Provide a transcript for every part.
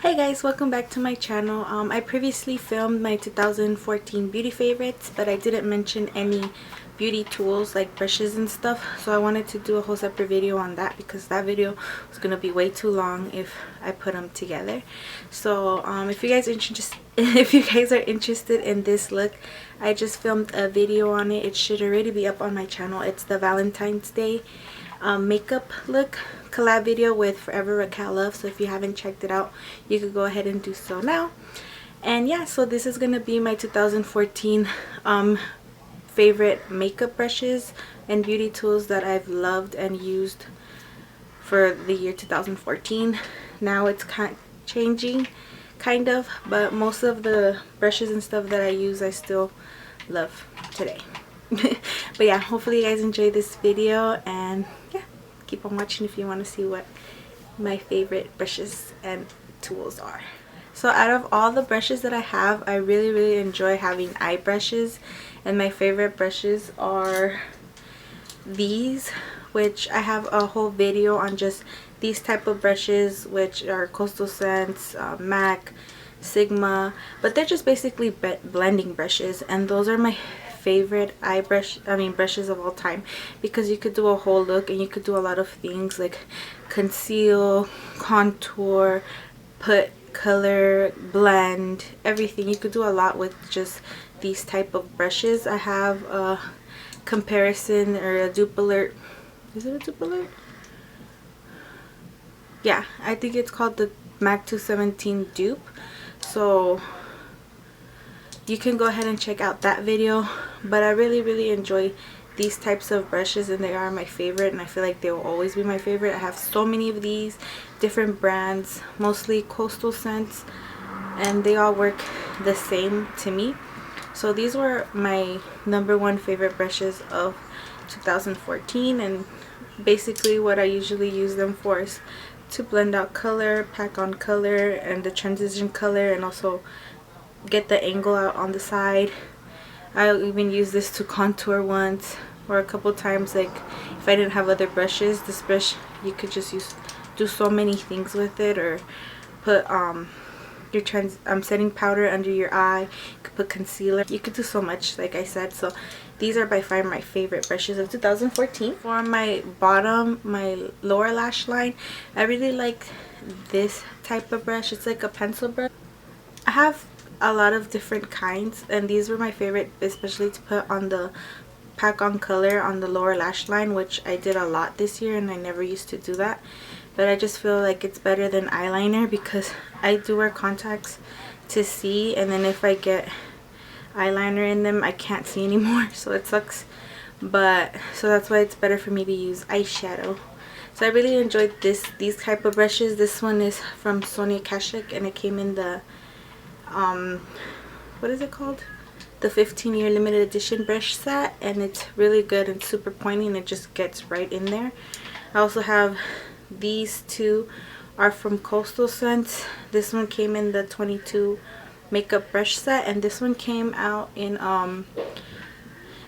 Hey guys, welcome back to my channel. I previously filmed my 2014 beauty favorites, but I didn't mention any beauty tools like brushes and stuff, so I wanted to do a whole separate video on that because that video was gonna be way too long if I put them together. So if you guys are interested in this look, I just filmed a video on it. It should already be up on my channel. It's the Valentine's Day makeup look collab video with Forever Raquel Love, so if you haven't checked it out, you could go ahead and do so now. And yeah, so this is gonna be my 2014 favorite makeup brushes and beauty tools that I've loved and used for the year 2014. Now it's changing kind of, but most of the brushes and stuff that I use I still love today. But yeah, hopefully you guys enjoy this video, and yeah, keep on watching if you want to see what my favorite brushes and tools are. So out of all the brushes that I have, I really enjoy having eye brushes, and my favorite brushes are these, which I have a whole video on just these type of brushes, which are Coastal Scents, MAC, Sigma, but they're just basically blending brushes, and those are my favorite brushes of all time, because you could do a whole look and you could do a lot of things like conceal, contour, put color, blend, everything. You could do a lot with just these type of brushes. I have a comparison or a dupe alert. Is it a dupe alert? Yeah, I think it's called the MAC 217 dupe. So you can go ahead and check out that video, but I really enjoy these types of brushes, and they are my favorite, and I feel like they will always be my favorite. I have so many of these different brands, mostly Coastal Scents, and they all work the same to me. So these were my #1 favorite brushes of 2014, and basically what I usually use them for is to blend out color, pack on color, and the transition color, and also get the angle out on the side. I'll even use this to contour once or a couple times. Like if I didn't have other brushes, this brush you could just do so many things with it, or put your setting powder under your eye. You could put concealer. You could do so much, like I said. So these are by far my favorite brushes of 2014. For my lower lash line, I really like this type of brush. It's like a pencil brush. I have a lot of different kinds, and these were my favorite, especially to put on the pack on color on the lower lash line, which I did a lot this year, and I never used to do that. But I just feel like it's better than eyeliner, because I do wear contacts to see, and then if I get eyeliner in them I can't see anymore, so it sucks. But so that's why it's better for me to use eyeshadow. So I really enjoyed these type of brushes. This one is from Sonia Kashuk, and it came in the what is it called, the 15-year limited edition brush set, and it's really good and super pointy, and it just gets right in there. I also have these two, are from Coastal Scents. This one came in the 22 makeup brush set, and this one came out in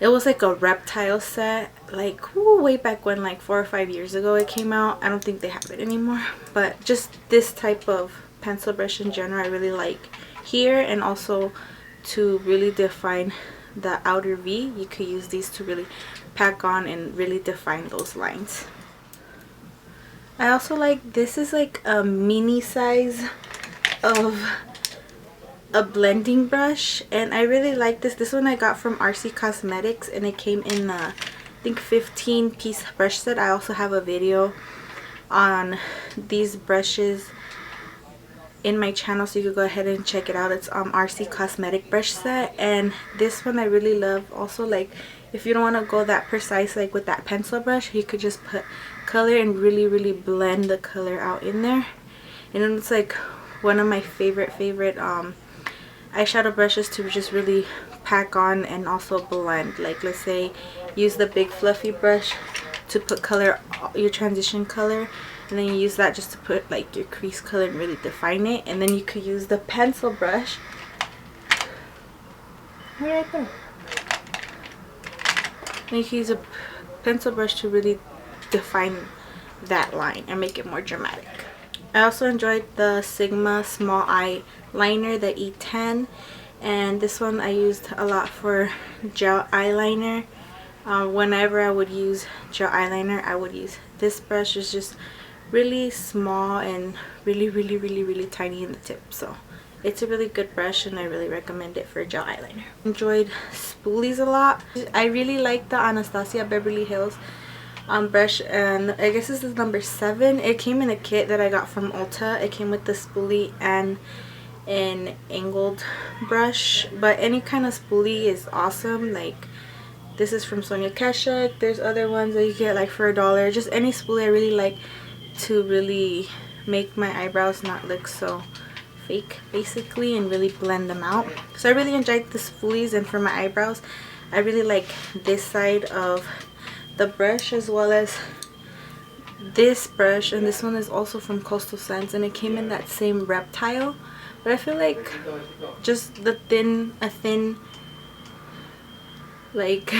it was like a reptile set, like way back when, like 4 or 5 years ago it came out. I don't think they have it anymore, but just this type of pencil brush in general I really like here. And also to really define the outer V, you could use these to really pack on and really define those lines. I also like, this is like a mini size of a blending brush, and I really like this one I got from RC Cosmetics, and it came in I think 15-piece brush set. I also have a video on these brushes in my channel, so you could go ahead and check it out. It's RC Cosmetic brush set, and this one I really love. Also, like if you don't want to go that precise like with that pencil brush, you could just put color and really blend the color out in there, and then it's like one of my favorite eyeshadow brushes to just really pack on and also blend. Like let's say use the big fluffy brush to put color, your transition color, and then you use that just to put like your crease color and really define it. And then you could use the pencil brush right there, and you can use a pencil brush to really define that line and make it more dramatic. I also enjoyed the Sigma small eyeliner, the E10, and this one I used a lot for gel eyeliner. Whenever I would use gel eyeliner, I would use this brush. It's just really small and really tiny in the tip, so it's a really good brush and I really recommend it for gel eyeliner. Enjoyed spoolies a lot. I really like the Anastasia Beverly Hills brush, and I guess this is number 7. It came in a kit that I got from Ulta. It came with the spoolie and an angled brush, but any kind of spoolie is awesome. Like this is from Sonia Kashuk. There's other ones that you get like for $1. Just any spoolie I really like to really make my eyebrows not look so fake basically and really blend them out. So I really enjoyed the spoolies, and for my eyebrows I really like this side of the brush as well as this brush, and this one is also from Coastal Scents and it came in that same reptile, but I feel like just a thin like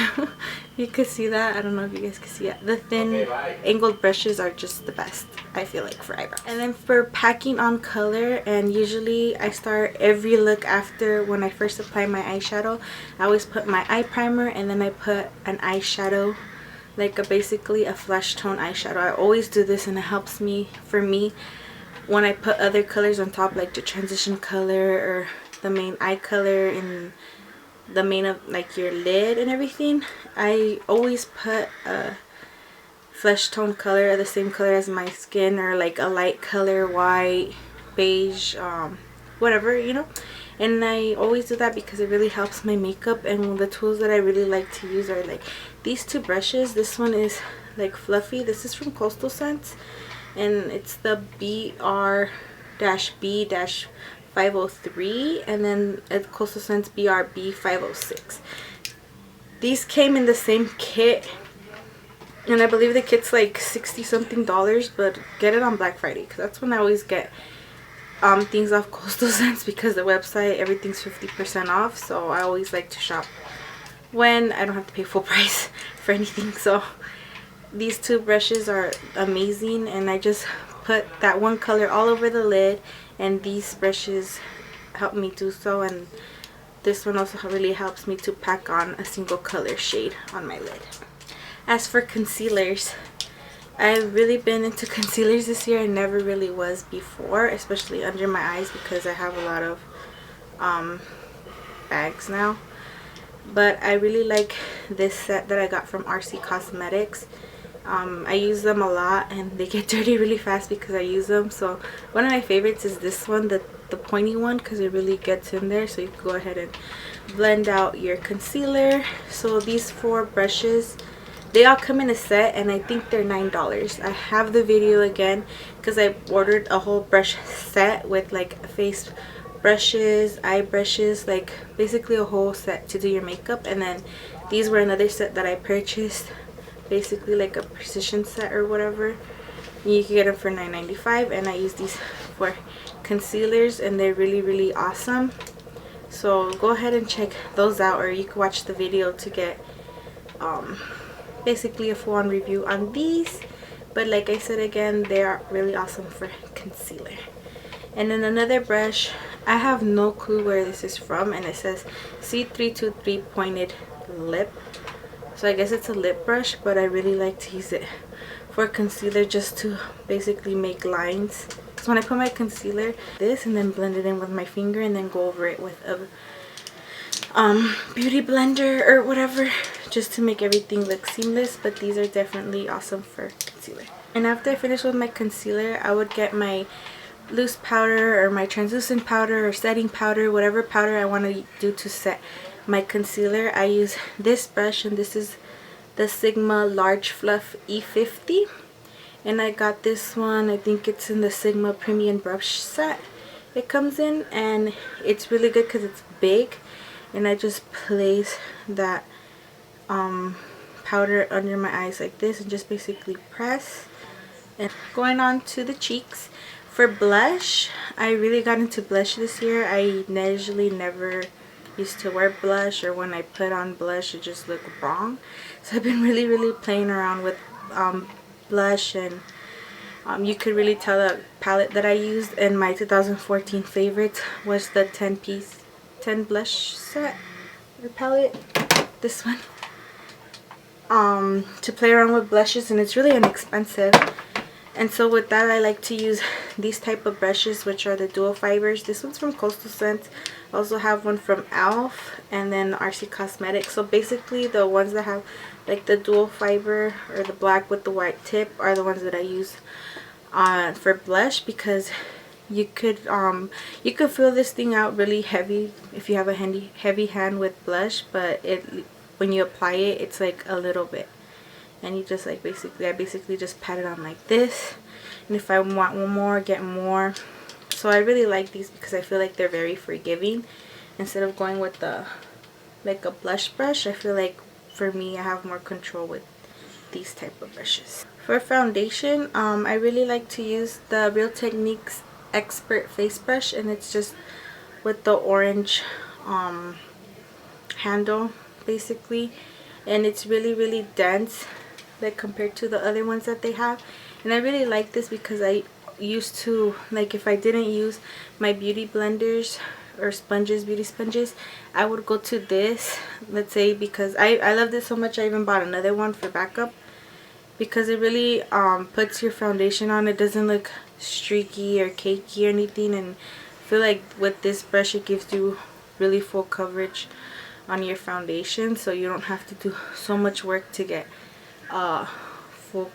you could see that. I don't know if you guys can see it. The thin angled brushes are just the best, I feel like, for eyebrows. And then for packing on color, and usually I start every look after when I first apply my eyeshadow, I always put my eye primer and then I put an eyeshadow, like basically a flesh tone eyeshadow. I always do this and it helps me, for me, when I put other colors on top, like the transition color or the main eye color and the main of like your lid and everything. I always put a flesh tone color, the same color as my skin, or like a light color, white, beige, whatever, you know. And I always do that because it really helps my makeup. And the tools that I really like to use are like these 2 brushes. This one is like fluffy. This is from Coastal Scents and it's the BR-B-503, and then at Coastal Scents BR-B506. These came in the same kit, and I believe the kit's like $60 something, but get it on Black Friday because that's when I always get things off Coastal Scents, because the website everything's 50% off. So I always like to shop when I don't have to pay full price for anything. So these 2 brushes are amazing, and I just put that one color all over the lid, and these brushes help me do so. And this one also really helps me to pack on a single color shade on my lid. As for concealers, I've really been into concealers this year. I never really was before, especially under my eyes because I have a lot of bags now. But I really like this set that I got from RC Cosmetics. I use them a lot and they get dirty really fast because I use them. So one of my favorites is this one, the pointy one, because it really gets in there. So you can go ahead and blend out your concealer. So these 4 brushes, they all come in a set and I think they're $9. I have the video again because I ordered a whole brush set with like face brushes, eye brushes, like basically a whole set to do your makeup. And then these were another set that I purchased, basically like a precision set or whatever. You can get them for $9.95, and I use these for concealers and they're really awesome. So go ahead and check those out, or you can watch the video to get basically a full-on review on these. But like I said again, they are really awesome for concealer. And then another brush, I have no clue where this is from, and it says C323 pointed lip. So I guess it's a lip brush, but I really like to use it for concealer just to basically make lines. So when I put my concealer, this, and then blend it in with my finger and then go over it with a beauty blender or whatever, just to make everything look seamless. But these are definitely awesome for concealer. And after I finish with my concealer, I would get my loose powder or my translucent powder or setting powder, whatever powder I want to do to set my concealer. I use this brush, and this is the Sigma Large Fluff E50, and I got this one, I think it's in the Sigma Premium Brush set it comes in, and it's really good because it's big. And I just place that powder under my eyes like this and just basically press. And going on to the cheeks, for blush, I really got into blush this year. I usually never used to wear blush, or when I put on blush it just looked wrong. So I've been really playing around with blush and You could really tell the palette that I used in my 2014 favorites was the 10 blush set or palette. This one. To play around with blushes, and it's really inexpensive. And so with that, I like to use these type of brushes, which are the dual fibers. This one's from Coastal Scents. I also have one from Elf, and then RC Cosmetics. So basically the ones that have like the dual fiber or the black with the white tip are the ones that I use for blush, because you could feel this thing out really heavy if you have a heavy hand with blush, but when you apply it, it's like a little bit, and you just like I basically just pat it on like this, and if I want one more, get more. So I really like these because I feel like they're very forgiving. Instead of going with the like a blush brush, I feel like for me I have more control with these type of brushes. For foundation, I really like to use the Real Techniques Expert Face Brush, and it's just with the orange handle basically, and it's really dense like compared to the other ones that they have. And I really like this because I used to, like, if I didn't use my beauty blenders or beauty sponges, I would go to this, let's say, because I love this so much I even bought another one for backup, because it really puts your foundation on. It doesn't look streaky or cakey or anything, and I feel like with this brush it gives you really full coverage on your foundation, so you don't have to do so much work to get full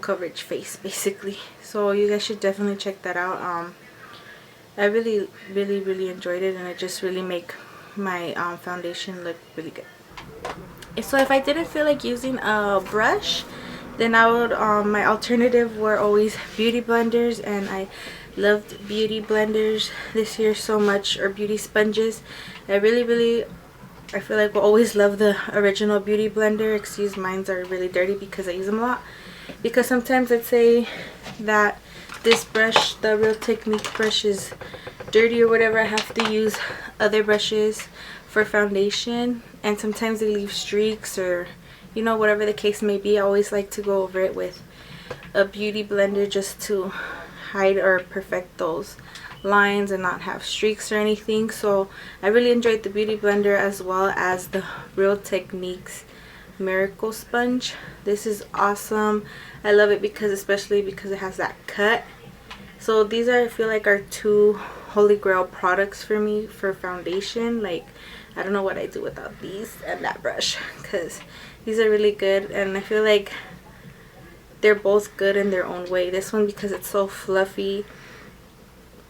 coverage face basically. So you guys should definitely check that out. I really enjoyed it, and it just really make my foundation look really good. So if I didn't feel like using a brush, then I would my alternative were always beauty blenders, and I loved beauty blenders this year so much, or beauty sponges. I feel like we'll always love the original beauty blender. Excuse, mines are really dirty because I use them a lot. Because sometimes let's say that this brush, the Real Technique brush, is dirty or whatever, I have to use other brushes for foundation, and sometimes they leave streaks, or you know, whatever the case may be. I always like to go over it with a beauty blender just to hide or perfect those lines and not have streaks or anything. So I really enjoyed the beauty blender, as well as the Real Techniques Miracle Sponge. This is awesome. I love it especially because it has that cut. So these are, I feel like, are two holy grail products for me for foundation. Like, I don't know what I do without these and that brush, because these are really good, and I feel like they're both good in their own way. This one, because it's so fluffy,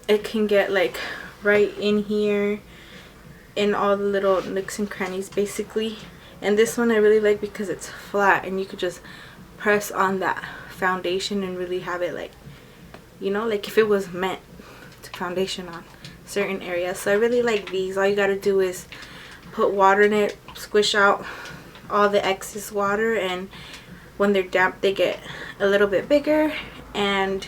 it can get like right in here in all the little nooks and crannies basically. And this one I really like because it's flat, and you could just press on that foundation and really have it, like, you know, like if it was meant to foundation on certain areas. So I really like these. All you gotta do is put water in it, squish out all the excess water, and when they're damp they get a little bit bigger, and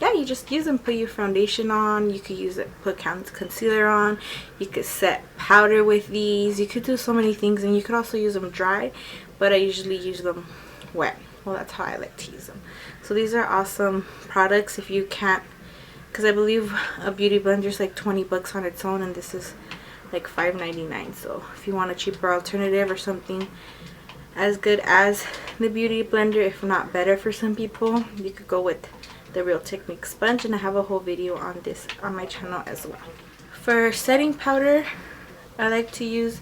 yeah, you just use them, put your foundation on. You could use it, put concealer on. You could set powder with these. You could do so many things, and you could also use them dry, but I usually use them wet. Well, that's how I like to use them. So these are awesome products. If you can't, because I believe a beauty blender is like 20 bucks on its own, and this is like $5.99. So if you want a cheaper alternative or something as good as the beauty blender, if not better for some people, you could go with the Real Technique sponge, and I have a whole video on this on my channel as well. For setting powder, I like to use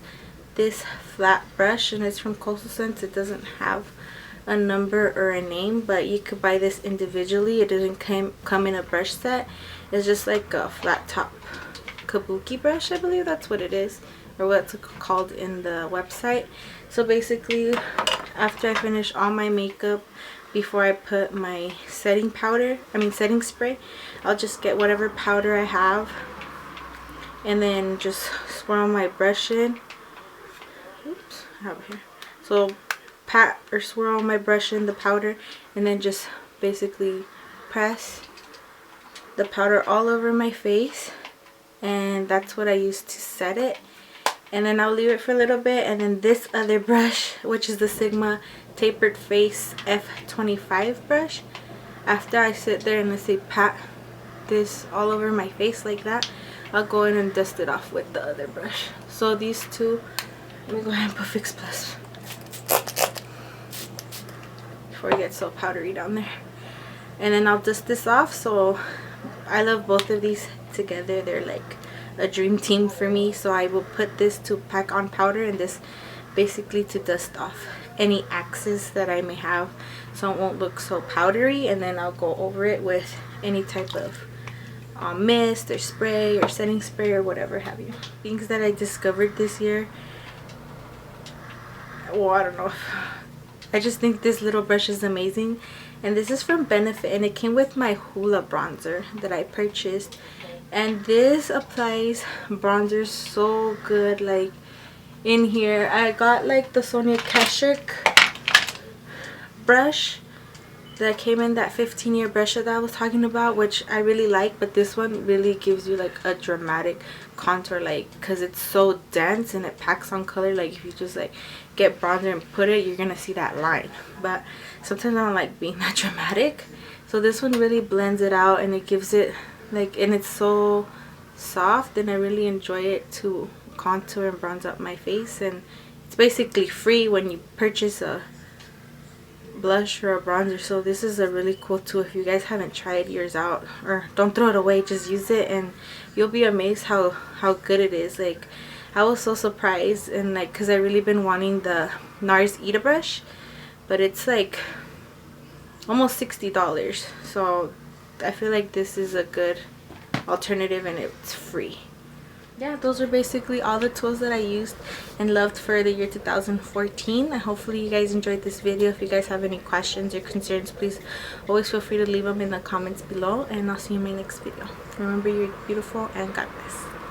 this flat brush, and it's from Coastal Scents. It doesn't have a number or a name, but you could buy this individually. It doesn't come in a brush set. It's just like a flat top kabuki brush, I believe that's what it is, or what's called in the website. So basically, after I finish all my makeup, before I put my setting spray, I'll just get whatever powder I have, and then just swirl my brush in. Oops, I have it here. So pat or swirl my brush in the powder, and then just basically press the powder all over my face, and that's what I use to set it. And then I'll leave it for a little bit, and then this other brush, which is the Sigma Tapered Face F25 brush, after I sit there and let's say pat this all over my face like that, I'll go in and dust it off with the other brush. So these two, let me go ahead and put Fix Plus before it gets so powdery down there. And then I'll dust this off. So I love both of these together. They're like a dream team for me. So I will put this to pack on powder and this basically to dust off any axes that I may have, so it won't look so powdery. And then I'll go over it with any type of mist or spray or setting spray or whatever have you. Things that I discovered this year, well, I don't know, I just think this little brush is amazing. And this is from Benefit, and it came with my Hoola bronzer that I purchased. And this applies bronzer so good. Like in here, I got like the Sonia Kashuk brush that came in that 15-year brush that I was talking about, which I really like. But this one really gives you like a dramatic contour, like, because it's so dense and it packs on color. Like if you just like get bronzer and put it, you're gonna see that line. But sometimes I don't like being that dramatic, so this one really blends it out and it gives it like, and it's so soft, and I really enjoy it to contour and bronze up my face. And it's basically free when you purchase a blush or a bronzer, so this is a really cool tool. If you guys haven't tried yours out, or don't throw it away, just use it and you'll be amazed how good it is. Like I was so surprised, and like, because I really been wanting the NARS Ita brush, but it's like almost $60, so I feel like this is a good alternative and it's free. Yeah, those are basically all the tools that I used and loved for the year 2014. And hopefully you guys enjoyed this video. If you guys have any questions or concerns, please always feel free to leave them in the comments below, and I'll see you in my next video. Remember, you're beautiful, and God bless.